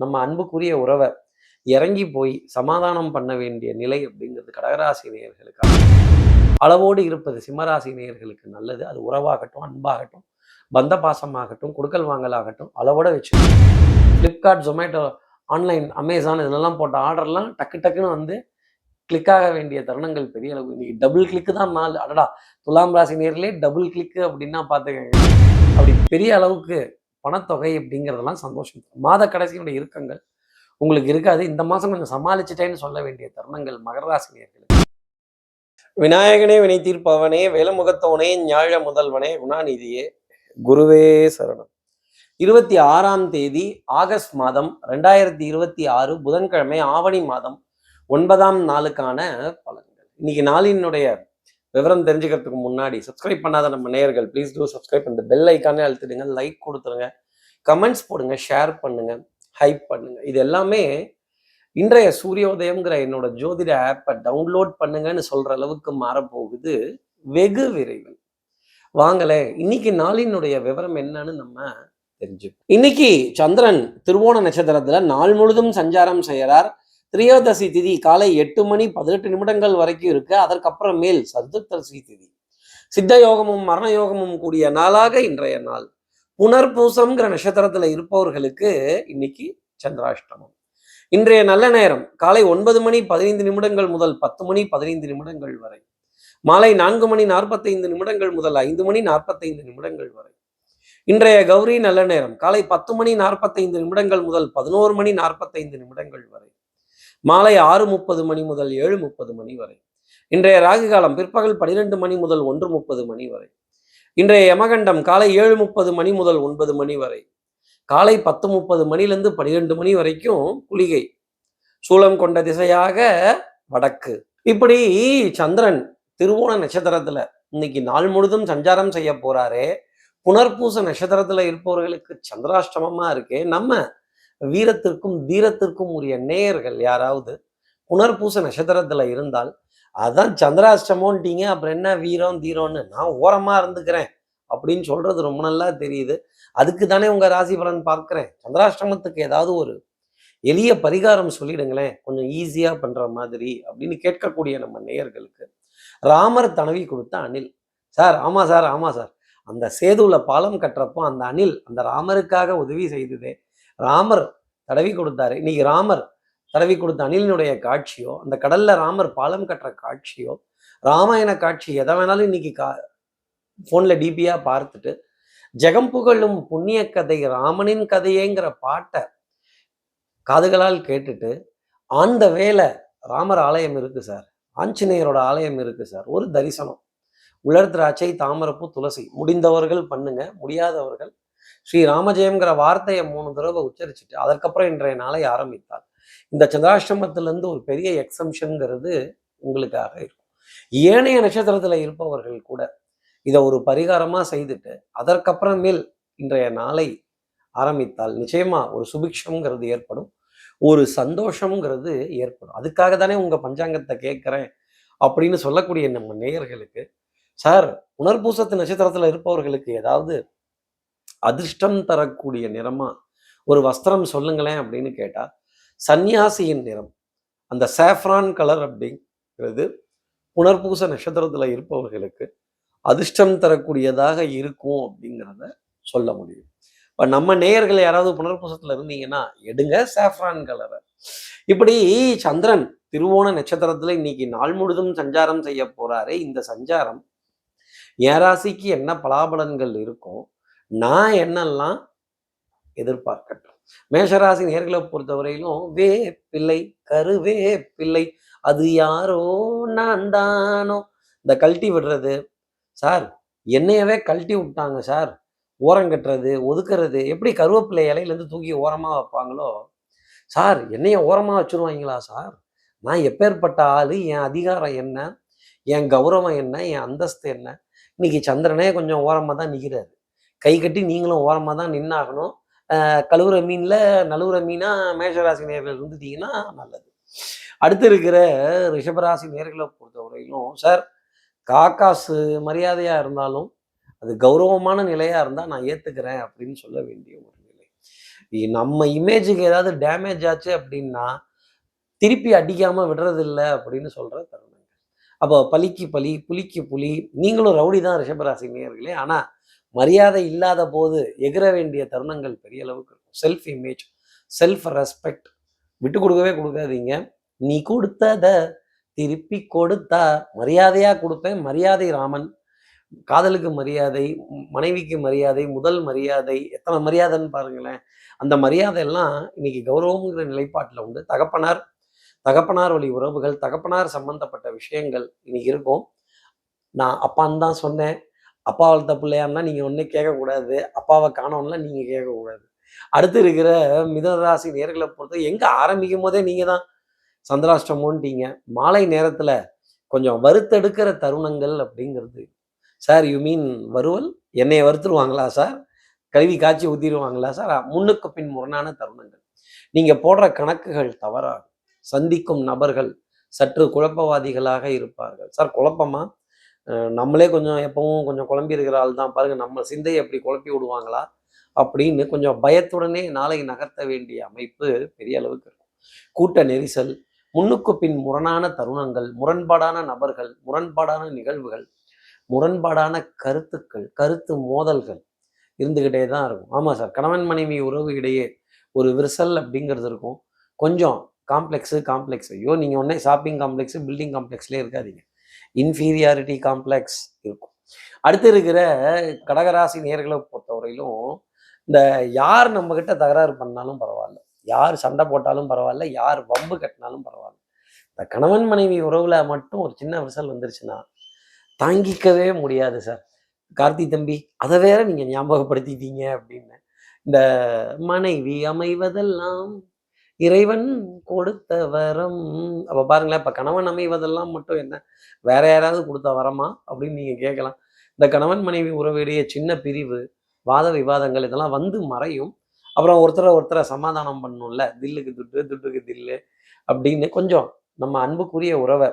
நம்ம அன்புக்குரிய உறவை இறங்கி போய் சமாதானம் பண்ண வேண்டிய நிலை அப்படிங்கிறது கடகராசி நேயர்களுக்காக அளவோடு இருப்பது சிம்மராசி நேயர்களுக்கு நல்லது. அது உறவாகட்டும், அன்பாகட்டும், பந்த பாசமாகட்டும், கொடுக்கல் வாங்கலாகட்டும், அளவோட வச்சு ஃப்ளிப்கார்ட், ஜொமேட்டோ, ஆன்லைன், அமேசான் இதெல்லாம் போட்ட ஆர்டர்லாம் டக்கு டக்குன்னு வந்து கிளிக் ஆக வேண்டிய தருணங்கள் பெரிய அளவு. இன்னைக்கு டபுள் கிளிக்கு தான் நாள். அடடா, துலாம் ராசி நேர்களே டபுள் கிளிக்கு அப்படின்னா பார்த்துக்கங்க. அப்படி பெரிய அளவுக்கு பணத்தொகை அப்படிங்கிறதெல்லாம் சந்தோஷம். மாத கடைசியினுடைய இறுக்கங்கள் உங்களுக்கு இருக்காது. இந்த மாதம் கொஞ்சம் சமாளிச்சுட்டேன்னு சொல்ல வேண்டிய தருணங்கள் மகர ராசி நேர்களுக்கு. விநாயகனே வினை தீர்ப்பவனே வேலமுகத்தவனே ஞாழ முதல்வனே குணாநிதியே குருவே சரணம். 26ஆம் தேதி ஆகஸ்ட் மாதம் 2026 புதன்கிழமை ஆவணி மாதம் 9ஆம் நாளுக்கான பலன்கள். இன்னைக்கு நாளினுடைய விவரம் தெரிஞ்சுக்கிறதுக்கு முன்னாடி சப்ஸ்கிரைப் பண்ணாத நம்ம நேயர்கள் ப்ளீஸ் டூ சப்ஸ்கிரைப். இந்த பெல் ஐக்கானே அழுத்திடுங்க, லைக் கொடுத்துருங்க, கமெண்ட்ஸ் போடுங்க, ஷேர் பண்ணுங்க, ஹைப் பண்ணுங்க. இது எல்லாமே இன்றைய சூரியோதயம்ங்கிற என்னோட ஜோதிட ஆப்பை டவுன்லோட் பண்ணுங்கன்னு சொல்ற அளவுக்கு மாறப்போகுது வெகு விரைவில். வாங்கலே இன்னைக்கு நாளினுடைய விவரம் என்னன்னு நம்ம தெரிஞ்சுப்போம். இன்னைக்கு சந்திரன் திருவோண நட்சத்திரத்துல நாள் முழுதும் சஞ்சாரம் செய்யறார். திரியோதசி திதி காலை 8:18 வரைக்கும் இருக்கு. அதற்கப்புறமேல் சதுர்த்தசி திதி சித்த யோகமும் மரண யோகமும் கூடிய நாளாக இன்றைய நாள். புனர்பூசம்ங்கிற நட்சத்திரத்துல இருப்பவர்களுக்கு இன்னைக்கு சந்திராஷ்டமம். இன்றைய நல்ல நேரம் காலை 9:15 முதல் 10:15 வரை, மாலை 4:45 முதல் 5:45 வரை. இன்றைய கௌரி நல்ல நேரம் காலை 10:45 முதல் 11:45 வரை, மாலை 6:30 முதல் 7:30 வரை. இன்றைய ராகு காலம் பிற்பகல் 12 முதல் 1:30 வரை. இன்றைய யமகண்டம் காலை 7:30 முதல் 9 வரை, காலை 10:30 12 வரைக்கும் குளிகை. சூலம் கொண்ட திசையாக வடக்கு. இப்படி சந்திரன் திருவோண நட்சத்திரத்துல இன்னைக்கு நாள் முழுதும் சஞ்சாரம் செய்ய போறாரே. புனர்பூச நட்சத்திரத்துல இருப்பவர்களுக்கு சந்திராஷ்டமமா இருக்கே. நம்ம வீரத்திற்கும் தீரத்திற்கும் உரிய நேயர்கள் யாராவது புனர்பூச நட்சத்திரத்துல இருந்தால் அதான் சந்திராஷ்டமோன்ட்டீங்க, அப்புறம் என்ன வீரம் தீரம்னு நான் ஓரமா இருந்துக்கிறேன் அப்படின்னு சொல்றது ரொம்ப நல்லா தெரியுது. அதுக்கு தானே உங்க ராசி பலன் பார்க்கிறேன். சந்திராஷ்டமத்துக்கு ஏதாவது ஒரு எளிய பரிகாரம் சொல்லிடுங்களேன், கொஞ்சம் ஈஸியா பண்ற மாதிரி அப்படின்னு கேட்கக்கூடிய நம்ம நேயர்களுக்கு ராமர் தடவி கொடுத்த அணில். சார் ஆமா சார், ஆமா சார், அந்த சேதுல பாலம் கட்டுறப்போ அந்த அணில் அந்த ராமருக்காக உதவி செய்ததே, ராமர் தடவி கொடுத்தாரு. இன்னைக்கு ராமர் தடவி கொடுத்த அணிலினுடைய காட்சியோ, அந்த கடல்ல ராமர் பாலம் கட்டுற காட்சியோ, ராமாயண காட்சி எதை வேணாலும் இன்னைக்கு போன்ல டிபியா பார்த்துட்டு ஜெகம் புகழும் புண்ணிய கதை ராமனின் கதையேங்கிற பாட்டை காதுகளால் கேட்டுட்டு ஆந்த வேலை ராமர் ஆலயம் இருக்கு சார், ஆஞ்சநேயரோட ஆலயம் இருக்கு சார், ஒரு தரிசனம், உலர் திராட்சை தாமரப்பூ துளசி, முடிந்தவர்கள் பண்ணுங்க, முடியாதவர்கள் ஸ்ரீ ராமஜெயம்ங்கிற வார்த்தையை 3 தடவை உச்சரிச்சுட்டு அதற்கப்புறம் இன்றைய நாளை ஆரம்பித்தார். இந்த சந்திராஷ்டமத்திலிருந்து ஒரு பெரிய எக்ஸம்ஷன்ங்கிறது உங்களுக்காக இருக்கும். ஏனைய நட்சத்திரத்துல இருப்பவர்கள் கூட இதை ஒரு பரிகாரமா செய்துட்டு அதற்கப்புறமேல் இன்றைய நாளை ஆரம்பித்தால் நிச்சயமா ஒரு சுபிக்ஷம்ங்கிறது ஏற்படும், ஒரு சந்தோஷம்ங்கிறது ஏற்படும். அதுக்காக தானே உங்க பஞ்சாங்கத்தை கேட்கிறேன் அப்படின்னு சொல்லக்கூடிய நம்ம நேயர்களுக்கு, சார் புனர்பூசத்து நட்சத்திரத்துல இருப்பவர்களுக்கு ஏதாவது அதிர்ஷ்டம் தரக்கூடிய நிறமா ஒரு வஸ்திரம் சொல்லுங்களேன் அப்படின்னு கேட்டா சன்னியாசியின் நிறம், அந்த சாஃப்ரான் கலர் அப்படிங்கிறது புனர்பூச நட்சத்திரத்துல இருப்பவர்களுக்கு அதிர்ஷ்டம் தரக்கூடியதாக இருக்கும் அப்படிங்கிறத சொல்ல முடியும். இப்போ நம்ம நேயர்கள் யாராவது புனர்பூசத்துல இருந்தீங்கன்னா எடுங்க சாஃப்ரான் கலரை. இப்படி சந்திரன் திருவோண நட்சத்திரத்துல இன்னைக்கு நாள் முழுதும் சஞ்சாரம் செய்ய போறாரு. இந்த சஞ்சாரம் என் ராசிக்கு என்ன பலாபலன்கள் இருக்கும், நான் என்னெல்லாம் எதிர்பார்க்கட்டும். மேஷராசி நேர்களை பொறுத்தவரையிலும் வே பிள்ளை கருவே பிள்ளை அது யாரோ நான் தானோ, இந்த கழட்டி விடுறது சார், என்னையவே கழட்டி விட்டாங்க சார், ஓரம் கட்டுறது ஒதுக்குறது, எப்படி கருவேப்பிள்ளை இலையிலேருந்து தூக்கி ஓரமாக வைப்பாங்களோ சார், என்னைய ஓரமாக வச்சுருவாங்களா சார், நான் எப்பேற்பட்ட ஆள், என் அதிகாரம் என்ன, என் கௌரவம் என்ன, என் அந்தஸ்து என்ன. இன்னைக்கு சந்திரனே கொஞ்சம் ஓரமாக தான் நிற்கிறாரு. கை கட்டி நீங்களும் ஓரமாக தான் நின்னாகணும். கழுவுற மீனில் நழுவுற மீனாக மேஷராசி நேர்கள் இருந்துட்டீங்கன்னா நல்லது. அடுத்து இருக்கிற ரிஷபராசி நேர்களை பொறுத்தவரையிலும் சார், காக்காசு மரியாதையாக இருந்தாலும் அது கௌரவமான நிலையாக இருந்தால் நான் ஏற்றுக்கிறேன் அப்படின்னு சொல்ல வேண்டிய ஒரு நிலை. நம்ம இமேஜுக்கு ஏதாவது டேமேஜ் ஆச்சு அப்படின்னா திருப்பி அடிக்காம விடுறது இல்லை அப்படின்னு சொல்ற தருணங்கள். அப்போ பலிக்கு பலி, புலிக்கு புலி. நீங்களும் ரவுடி தான் ரிஷபராசி நேயர்களே. ஆனா மரியாதை இல்லாத போது எகிற வேண்டிய தருணங்கள் பெரிய அளவுக்கு இருக்கும். செல்ஃப் இமேஜ், செல்ஃப் ரெஸ்பெக்ட் விட்டு கொடுக்கவே கொடுக்காதீங்க. நீ கொடுத்தத திருப்பி கொடுத்தா மரியாதையா கொடுப்பேன். மரியாதை ராமன். காதலுக்கு மரியாதை, மனைவிக்கு மரியாதை, முதல் மரியாதை, எத்தனை மரியாதைன்னு பாருங்களேன். அந்த மரியாதை எல்லாம் இன்னைக்கு கௌரவம்ங்கிற நிலைப்பாட்டில் உண்டு. தகப்பனார், தகப்பனார் வழி உறவுகள், தகப்பனார் சம்பந்தப்பட்ட விஷயங்கள் இன்னைக்கு இருக்கும். நான் அப்பான்னு தான் சொன்னேன். அப்பா வளர்த்த பிள்ளையாருன்னா நீங்க ஒன்றும் கேட்கக்கூடாது. அப்பாவை காணோம்னா நீங்க கேட்கக்கூடாது. அடுத்து இருக்கிற மிதுனராசி நேர்களை பொறுத்த எங்க ஆரம்பிக்கும் போதே நீங்க தான் சந்திராஷ்டமோன்ட்டீங்க. மாலை நேரத்துல கொஞ்சம் வறுத்தெடுக்கிற தருணங்கள் அப்படிங்கிறது. சார் யூ மீன் வறுவல்? என்னைய வறுத்துருவாங்களா சார்? கழுவி காய்ச்சி ஊத்திடுவாங்களா சார்? முன்னுக்கு பின் முரணான தருணங்கள். நீங்க போடுற கணக்குகள் தவறாகும். சந்திக்கும் நபர்கள் சற்று குழப்பவாதிகளாக இருப்பார்கள். சார் குழப்பமா? நம்மளே கொஞ்சம் எப்பவும் கொஞ்சம் குழம்பி இருக்கிற ஆள் தான் பாருங்க, நம்ம சிந்தையை எப்படி குழப்பி விடுவாங்களா அப்படின்னு கொஞ்சம் பயத்துடனே நாளை நகர்த்த வேண்டிய அமைப்பு பெரிய அளவுக்கு இருக்கும். கூட்ட நெரிசல், முன்னுக்கு பின் முரணான தருணங்கள், முரண்பாடான நபர்கள், முரண்பாடான நிகழ்வுகள், முரண்பாடான கருத்துக்கள், கருத்து மோதல்கள் இருந்துகிட்டே தான் இருக்கும். ஆமாம் சார், கணவன் மனைவி உறவு இடையே ஒரு விரிசல் அப்படிங்கிறது இருக்கும். கொஞ்சம் காம்ப்ளெக்ஸ். ஐயோ நீங்கள் உடனே ஷாப்பிங் காம்ப்ளெக்ஸு, பில்டிங் காம்ப்ளெக்ஸ்லேயே இருக்காதீங்க. இன்ஃபீரியாரிட்டி காம்ப்ளெக்ஸ் இருக்கும். அடுத்து இருக்கிற கடகராசி நேர்களை பொறுத்தவரையிலும் இந்த யார் நம்மக்கிட்ட தகராறு பண்ணாலும் பரவாயில்ல, யார் சண்டை போட்டாலும் பரவாயில்ல, யார் வம்பு கட்டினாலும் பரவாயில்ல, இந்த கணவன் மனைவி உறவுல மட்டும் ஒரு சின்ன விரிசல் வந்துருச்சுன்னா தாங்கிக்கவே முடியாது சார். கார்த்தி தம்பி அதை வேற நீங்க ஞாபகப்படுத்திட்டீங்க அப்படின்னு. இந்த மனைவி அமைவதெல்லாம் இறைவன் கொடுத்த வரம். அப்ப பாருங்களேன், இப்ப கணவன் அமைவதெல்லாம் மட்டும் என்ன, வேற யாராவது கொடுத்த வரமா அப்படின்னு நீங்க கேட்கலாம். இந்த கணவன் மனைவி உறவிடையே சின்ன பிரிவு, வாத விவாதங்கள் இதெல்லாம் வந்து மறையும். அப்புறம் ஒருத்தரை சமாதானம் பண்ணணும்ல, தில்லுக்கு துட்டு, துட்டுக்கு தில்லு அப்படின்னு கொஞ்சம் நம்ம அன்புக்குரிய உறவை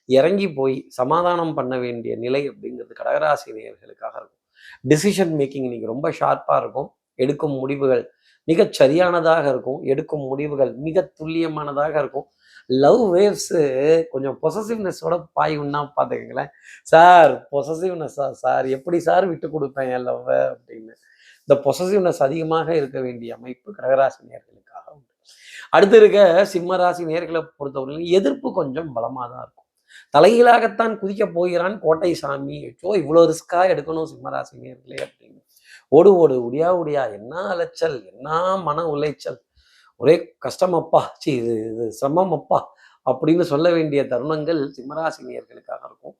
இறங்கி போய் சமாதானம் பண்ண வேண்டிய நிலை அப்படிங்கிறது கடகராசி நேயர்களுக்காக இருக்கும். டிசிஷன் மேக்கிங் இன்னைக்கு ரொம்ப ஷார்ப்பாக இருக்கும். எடுக்கும் முடிவுகள் மிகச் சரியானதாக இருக்கும். எடுக்கும் முடிவுகள் மிக துல்லியமானதாக இருக்கும். லவ் வேவ்ஸு கொஞ்சம் பொசசிவ்னஸோட பாயுன்னா பார்த்துக்கங்களேன். சார் பொசசிவ்னஸ்ஸா சார், எப்படி சார் விட்டு கொடுப்பேன் என் லவ்வை அப்படின்னு. இந்த பொசசிவ்னஸ் அதிகமாக இருக்க வேண்டிய அமைப்பு கடகராசி நேயர்களுக்காக உண்டு. அடுத்து இருக்க சிம்ம ராசி நேயர்களை பொறுத்தவரையிலும் எதிர்ப்பு கொஞ்சம் பலமாக தான் இருக்கும். தலைகீழாகத்தான் குதிக்க போகிறான் கோட்டை சாமி. இவ்வளோ ரிஸ்கா எடுக்கணும் சிம்மராசி நேயர்களே அப்படின்னு. ஓடு உடியா என்ன அலைச்சல், என்ன மன உளைச்சல், ஒரே கஷ்டமப்பா, இது சிரமமப்பா அப்படின்னு சொல்ல வேண்டிய தருணங்கள் சிம்மராசி நேயர்களுக்காக இருக்கும்.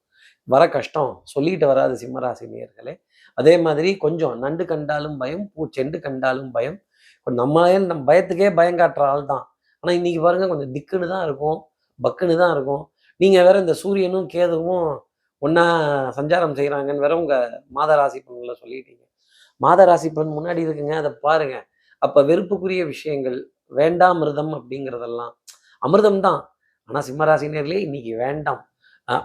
வர கஷ்டம் சொல்லிட்டு வராது சிம்மராசி நேயர்களே. அதே மாதிரி கொஞ்சம் நண்டு கண்டாலும் பயம், பூச்செண்டு கண்டாலும் பயம். நம்ம பயத்துக்கே பயங்காட்டுற ஆள் தான். ஆனா இன்னைக்கு பாருங்க கொஞ்சம் திக்குன்னு தான் இருக்கும், பக்குன்னு தான் இருக்கும். நீங்க வேற இந்த சூரியனும் கேதுவும் ஒன்னா சஞ்சாரம் செய்யறாங்கன்னு வேற உங்க மாத ராசி பலன்ல சொல்லிட்டீங்க. மாத ராசி பலன் முன்னாடி இருக்குங்க, அதை பாருங்க. அப்ப வெறுப்புக்குரிய விஷயங்கள், வேண்டாமிருதம் அப்படிங்கிறதெல்லாம் அமிர்தம் தான். ஆனா சிம்மராசினியர்களே இன்னைக்கு வேண்டாம்.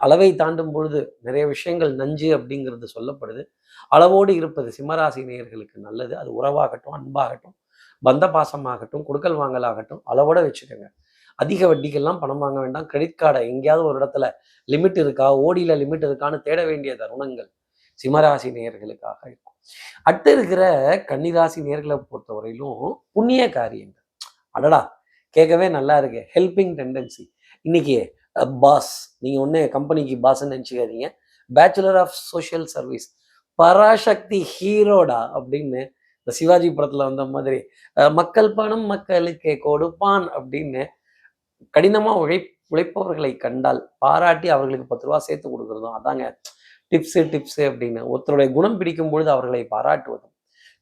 அளவை தாண்டும் பொழுது நிறைய விஷயங்கள் நஞ்சு அப்படிங்கிறது சொல்லப்படுது. அளவோடு இருப்பது சிம்மராசி நேயர்களுக்கு நல்லது. அது உறவாகட்டும், அன்பாகட்டும், பந்த பாசமாகட்டும், கொடுக்கல் வாங்கலாகட்டும், அளவோட வச்சுக்கோங்க. அதிக வட்டிக்கெல்லாம் பணம் வாங்க வேண்டாம். கிரெடிட் கார்டை எங்கேயாவது ஒரு இடத்துல லிமிட் இருக்கா, ஓடியில் லிமிட் இருக்கான்னு தேட வேண்டிய தருணங்கள் சிம்மராசி நேயர்களுக்காக இருக்கும். அடுத்து இருக்கிற கன்னிராசி நேயர்களை பொறுத்தவரையிலும் புண்ணிய காரியங்கள், அடடா கேட்கவே நல்லா இருக்கு. ஹெல்பிங் டெண்டன்சி இன்னைக்கு பாஸ், நீங்க ஒன்று கம்பெனிக்கு பாஸ்ன்னு நினச்சிக்காதீங்க. Bachelor of social service, Parasakthi ஹீரோடா அப்படின்னு இந்த சிவாஜி படத்துல வந்த மாதிரி மக்கள் பணம் மக்களுக்கே கொடுப்பான் அப்படின்னு கடினமாக உழைப்பவர்களை கண்டால் பாராட்டி அவர்களுக்கு 10 ரூபா சேர்த்து கொடுக்குறதும் அதாங்க டிப்ஸு அப்படின்னு. ஒருத்தருடைய குணம் பிடிக்கும் பொழுது அவர்களை பாராட்டுவதும்,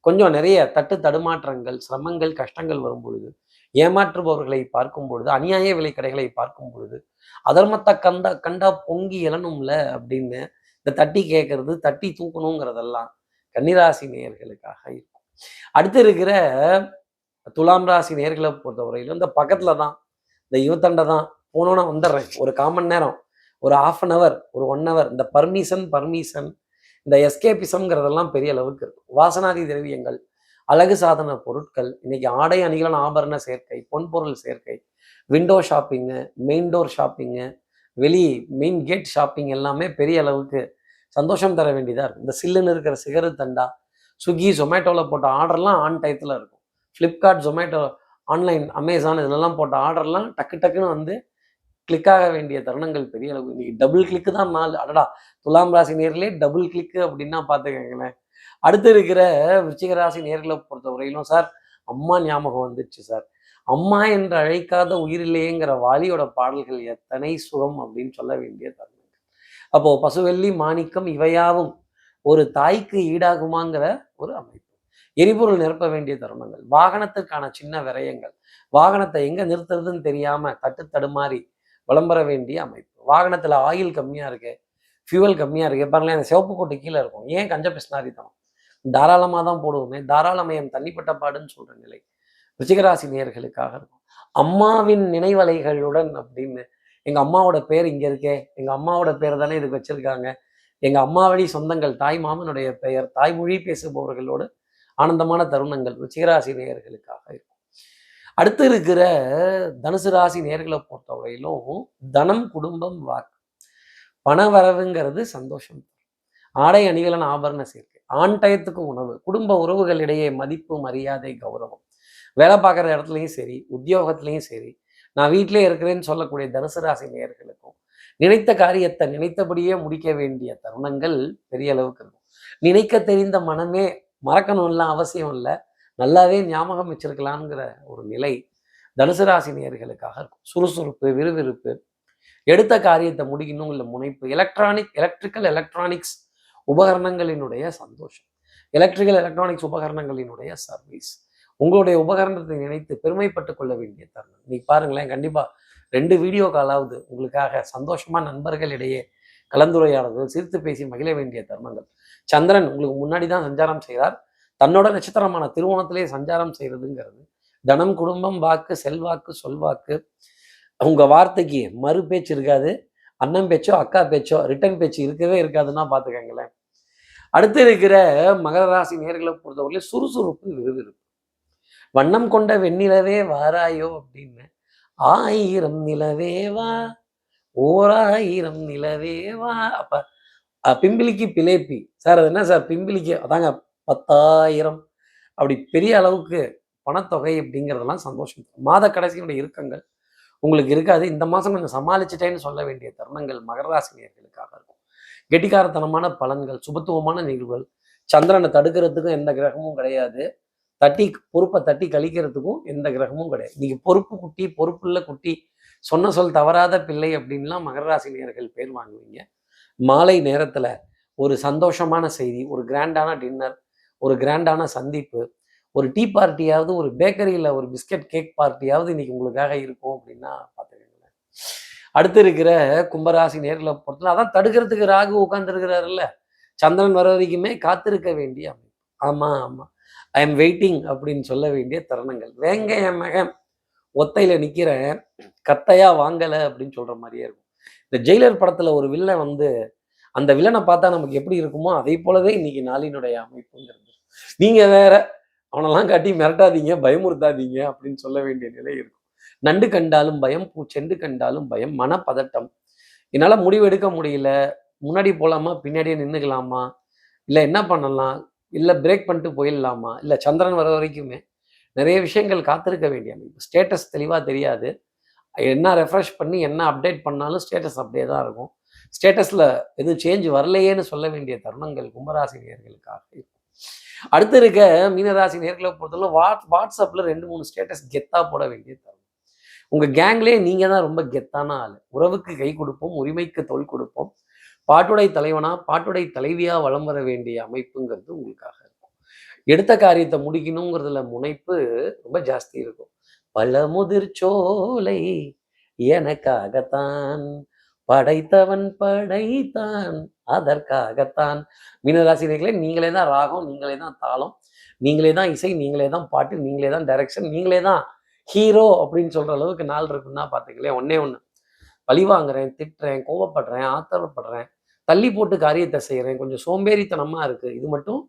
கொஞ்சம் நிறைய தடுமாற்றங்கள், சிரமங்கள், கஷ்டங்கள் வரும் பொழுது, ஏமாற்றுபவர்களை பார்க்கும் பொழுது, அநியாய விலை கடைகளை பார்க்கும் பொழுது, அதர்மத்தை கண்டா பொங்கி எழணும்ல அப்படின்னு இந்த தட்டி கேட்கறது, தட்டி தூக்கணுங்கிறதெல்லாம் கன்னிராசி நேயர்களுக்காக இருக்கும். அடுத்து இருக்கிற துலாம் ராசி நேயர்களை பொறுத்தவரையிலும் இந்த பக்கத்துல தான், இந்த யுவத்தண்டை தான் போனோன்னா வந்துடுறேன். ஒரு 1/4 மணி நேரம், ஒரு 1/2 hour, ஒரு 1 hour, இந்த பர்மிஷன், இந்த எஸ்கேபிசம்ங்கிறதெல்லாம் பெரிய அளவுக்கு இருக்கும். வாசனாதி திரவியங்கள், அழகு சாதன பொருட்கள், இன்னைக்கு ஆடை அணிகலன் ஆபரண சேர்க்கை, பொன்பொருள் சேர்க்கை, window shopping, main door shopping, வெளி மெயின் கேட் ஷாப்பிங் எல்லாமே பெரிய அளவுக்கு சந்தோஷம் தர வேண்டியதாக இருக்கும். இந்த சில்லுன்னு இருக்கிற சிகரு தண்டா, ஸ்விக்கி ஜொமேட்டோவில் போட்ட ஆர்டர்லாம் ஆன் டயத்தில் இருக்கும். ஃப்ளிப்கார்ட் ஜொமேட்டோ ஆன்லைன் அமேசான் இதெல்லாம் போட்ட ஆர்டர்லாம் டக்கு டக்குன்னு வந்து கிளிக் ஆக வேண்டிய தருணங்கள் பெரிய அளவு. இன்னைக்கு டபுள் கிளிக்கு தான் நாள். அடடா, துலாம் ராசி நேர்களே டபுள் கிளிக்கு அப்படின்னா பார்த்துக்கங்களேன். அடுத்து இருக்கிற விருச்சிக ராசி நேர்களை பொறுத்தவரையிலும் சார் அம்மா ஞாபகம் வந்துச்சு சார். அம்மா என்று அழைக்காத உயிரில்லையேங்கிற வாலியோட பாடல்கள் எத்தனை சுகம் அப்படின்னு சொல்ல வேண்டிய தருணங்கள். அப்போ பசுவெள்ளி மாணிக்கம் இவையாவும் ஒரு தாய்க்கு ஈடாகுமாங்கிற ஒரு அமைப்பு. எரிபொருள் நிரப்ப வேண்டிய தருணங்கள், வாகனத்துக்கான சின்ன விரயங்கள், வாகனத்தை எங்க நிறுத்துறதுன்னு தெரியாம தட்டு தடுமாறி விளம்பர வேண்டிய அமைப்பு. வாகனத்துல ஆயில் கம்மியா இருக்கு, ஃபியூவல் கம்மியா இருக்கு, பாருங்களேன் அந்த சிவப்பு கோட்டை கீழே இருக்கும். ஏன் கஞ்ச பிஸ்னாரித்தனம்? தாராளமாக தான் போடுவோமே, தாராளமயம் தண்ணிப்பட்ட பாடுன்னு சொல்ற நிலை ரிச்சிகராசி நேயர்களுக்காக இருக்கும். அம்மாவின் நினைவலைகளுடன் அப்படின்னு, எங்க அம்மாவோட பேர் இங்க இருக்கே, எங்க அம்மாவோட பேர் தானே இதுக்கு வச்சிருக்காங்க, எங்க அம்மா வழி சொந்தங்கள், தாய் மாமனுடைய பெயர், தாய்மொழி பேசுபவர்களோடு ஆனந்தமான தருணங்கள் ரிச்சிகராசி நேயர்களுக்காக இருக்கும். அடுத்து இருக்கிற தனுசு ராசி நேர்களை பொறுத்தவரையிலும் தனம், குடும்பம், வாக்கு, பண வரவுங்கிறது சந்தோஷம். ஆடை அணிகலன் ஆபரண சேர்க்கை, ஆண் டயத்துக்கு உணவு, குடும்ப உறவுகளிடையே மதிப்பு, மரியாதை, கௌரவம், வேலை பார்க்குற இடத்துலையும் சரி, உத்தியோகத்துலையும் சரி, நான் வீட்டிலே இருக்கிறேன்னு சொல்லக்கூடிய தனுசு ராசி நேயர்களுக்கும் நினைத்த காரியத்தை நினைத்தபடியே முடிக்க வேண்டிய தருணங்கள் பெரிய அளவுக்கு இருக்கும். நினைக்க தெரிந்த மனமே மறக்கணும்லாம் அவசியம் இல்லை, நல்லாவே ஞாபகம் வச்சிருக்கலாம்ங்கிற ஒரு நிலை தனுசு ராசி நேயர்களுக்காக இருக்கும். சுறுசுறுப்பு, விறுவிறுப்பு, எடுத்த காரியத்தை முடிக்கணும் இல்லை முனைப்பு, எலக்ட்ரிக்கல் எலக்ட்ரானிக்ஸ் உபகரணங்களினுடைய சந்தோஷம், எலக்ட்ரானிக்ஸ் உபகரணங்களினுடைய சர்வீஸ், உங்களுடைய உபகரணத்தை நினைத்து பெருமைப்பட்டு கொள்ள வேண்டிய தருணம். நீ பாருங்களேன், கண்டிப்பா 2 வீடியோ காலாவது உங்களுக்காக சந்தோஷமா நண்பர்களிடையே கலந்துரையாடல்கள், சிரித்து பேசி மகிழ வேண்டிய தருணங்கள். சந்திரன் உங்களுக்கு முன்னாடி தான் சஞ்சாரம் செய்கிறார், தன்னோட நட்சத்திரமான திருவோணத்திலே சஞ்சாரம் செய்யறதுங்கிறது தனம், குடும்பம், வாக்கு, செல்வாக்கு, சொல்வாக்கு, உங்க வார்த்தைக்கு மறு பேச்சு இருக்காது, அண்ணன் பேச்சோ அக்கா பேச்சோ ரிட்டன் பேச்சு இருக்கவே இருக்காதுன்னா பார்த்துக்கங்களேன். அடுத்து இருக்கிற மகர ராசி நேர்களை பொறுத்தவரையிலும் சுறுசுறுப்பு, விறுவிறுப்பு, வண்ணம் கொண்ட வெண்ணிலவே வாராயோ அப்படின்னு, 1000 நிலவேவா, 1000 நிலவேவா. அப்ப பிம்பிளிக்கு பிலேப்பி சார், அது என்ன சார் பிம்பிளிக்கு, அதாங்க 10,000 அப்படி பெரிய அளவுக்கு பணத்தொகை அப்படிங்கிறதெல்லாம் சந்தோஷம். மாத கடைசியினுடைய இறுக்கங்கள் உங்களுக்கு இருக்காது. இந்த மாதம் கொஞ்சம் சமாளிச்சிட்டேன்னு சொல்ல வேண்டிய தருணங்கள் மகர ராசி நேயர்களுக்காக இருக்கும். கெட்டிக்காரத்தனமான பலன்கள், சுபத்துவமான நிகழ்வுகள், சந்திரனை தடுக்கிறதுக்கும் எந்த கிரகமும் கிடையாது, பொறுப்பை தட்டி கழிக்கிறதுக்கும் எந்த கிரகமும் கிடையாது. நீங்க பொறுப்பு குட்டி, பொறுப்புள்ள குட்டி, சொன்ன சொல் தவறாத பிள்ளை அப்படின்லாம் மகர ராசி நேயர்கள் பேர் வாங்குவீங்க. மாலை நேரத்துல ஒரு சந்தோஷமான செய்தி, ஒரு கிராண்டான டின்னர், ஒரு கிராண்டான சந்திப்பு, ஒரு டீ பார்ட்டியாவது, ஒரு பேக்கரியில் ஒரு பிஸ்கட் கேக் பார்ட்டியாவது இன்னைக்கு உங்களுக்காக இருக்கும் அப்படின்னா பார்த்துக்கங்களேன். அடுத்து இருக்கிற கும்பராசி நேர்களை பொறுத்தல அதான் தடுக்கிறதுக்கு ராகு உட்கார்ந்துருக்கிறாருல்ல, சந்திரன் வர வரைக்குமே காத்திருக்க வேண்டிய அமைப்பு. ஆமா ஆமா, ஐ எம் வெயிட்டிங் அப்படின்னு சொல்ல வேண்டிய தருணங்கள். வேங்க என் மகன் ஒத்தையில நிக்கிறேன், கத்தையா வாங்கல அப்படின்னு சொல்ற மாதிரியே இருக்கும். இந்த ஜெயிலர் படத்துல ஒரு வில்லன் வந்து அந்த வில்லனை பார்த்தா நமக்கு எப்படி இருக்குமோ அதே போலவே இன்னைக்கு நாளினுடைய அமைப்புங்கிறது. நீங்க வேற அவனெல்லாம் காட்டி மிரட்டாதீங்க, பயமுறுத்தாதீங்க அப்படின்னு சொல்ல வேண்டிய நிலை இருக்கும். நண்டு கண்டாலும் பயம், பூச்செண்டு கண்டாலும் பயம், மனப்பதட்டம், என்னால முடிவு எடுக்க முடியல, முன்னாடி போகலாமா பின்னாடியே நின்றுக்கலாமா, இல்லை என்ன பண்ணலாம், இல்லை பிரேக் பண்ணிட்டு போயிடலாமா, இல்லை சந்திரன் வர வரைக்குமே நிறைய விஷயங்கள் காத்திருக்க வேண்டிய அமைப்பு. ஸ்டேட்டஸ் தெளிவாக தெரியாது, என்ன ரெஃப்ரெஷ் பண்ணி என்ன அப்டேட் பண்ணாலும் ஸ்டேட்டஸ் அப்படியே தான் இருக்கும். ஸ்டேட்டஸில் எதுவும் சேஞ்ச் வரலையேன்னு சொல்ல வேண்டிய தருணங்கள் கும்பராசி நேயர்களுக்காக இருக்கும். அடுத்து இருக்க மீனராசி நேர்களை பொறுத்தவரை வாட்ஸ்அப்பில் 2-3 ஸ்டேட்டஸ் கெத்தாக போட வேண்டிய தருணம். உங்கள் கேங்லேயே நீங்கள் தான் ரொம்ப கெத்தான ஆள். உறவுக்கு கை கொடுப்போம், உரிமைக்கு தோல் கொடுப்போம், பாட்டுடை தலைவனா பாட்டுடை தலைவியா வலம் வர வேண்டிய அமைப்புங்கிறது உங்களுக்காக இருக்கும். எடுத்த காரியத்தை முடிக்கணுங்கிறதுல முனைப்பு ரொம்ப ஜாஸ்தி இருக்கும். பல முதிர்ச்சோலை எனக்காகத்தான் படைத்தவன் படைத்தான் அதற்காகத்தான். மீனராசினியர்களே, நீங்களே தான் ராகம், நீங்களே தான் தாளம், நீங்களே தான் இசை, நீங்களே தான் பாட்டு, நீங்களே தான் டைரக்ஷன், நீங்களே தான் ஹீரோ அப்படின்னு சொல்ற அளவுக்கு நாள் இருக்குன்னா பார்த்துக்கலையே. ஒன்னே ஒன்று, பழி வாங்குறேன், திட்டுறேன், கோவப்படுறேன், ஆத்திரப்படுறேன், தள்ளி போட்டு காரியத்தை செய்கிறேன், கொஞ்சம் சோம்பேறித்தனமாக இருக்குது, இது மட்டும்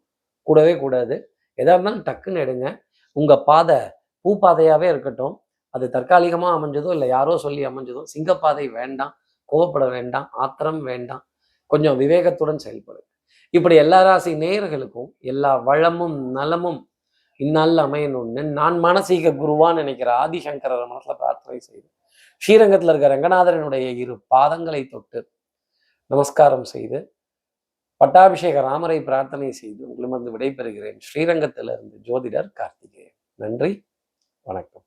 கூடவே கூடாது. எதா இருந்தாலும் டக்குன்னு எடுங்க. உங்க பாதை பூ பாதையாவே இருக்கட்டும். அது தற்காலிகமா அமைஞ்சதோ, இல்ல யாரோ சொல்லி அமைஞ்சதோ, சிங்கப்பாதை வேண்டாம். கோவப்பட வேண்டாம். ஆத்திரம் வேண்டாம். கொஞ்சம் விவேகத்துடன் செயல்படுங்க. இப்படி எல்லா ராசி நேயர்களுக்கும் எல்லா வளமும், நலமும் இந்நாள்ல அமையணும்னு நான் மானசீக குருவான்னு நினைக்கிற ஆதிசங்கரர் மனசுல பிரார்த்தனை செய்து, ஸ்ரீரங்கத்துல இருக்க ரங்கநாதரனுடைய இரு பாதங்களை தொட்டு நமஸ்காரம் செய்து, பட்டாபிஷேக ராமரை பிரார்த்தனை செய்து உங்களிடமிருந்து விடைபெறுகிறேன். ஸ்ரீரங்கத்திலிருந்து ஜோதிடர் கார்த்திகேயன். நன்றி, வணக்கம்.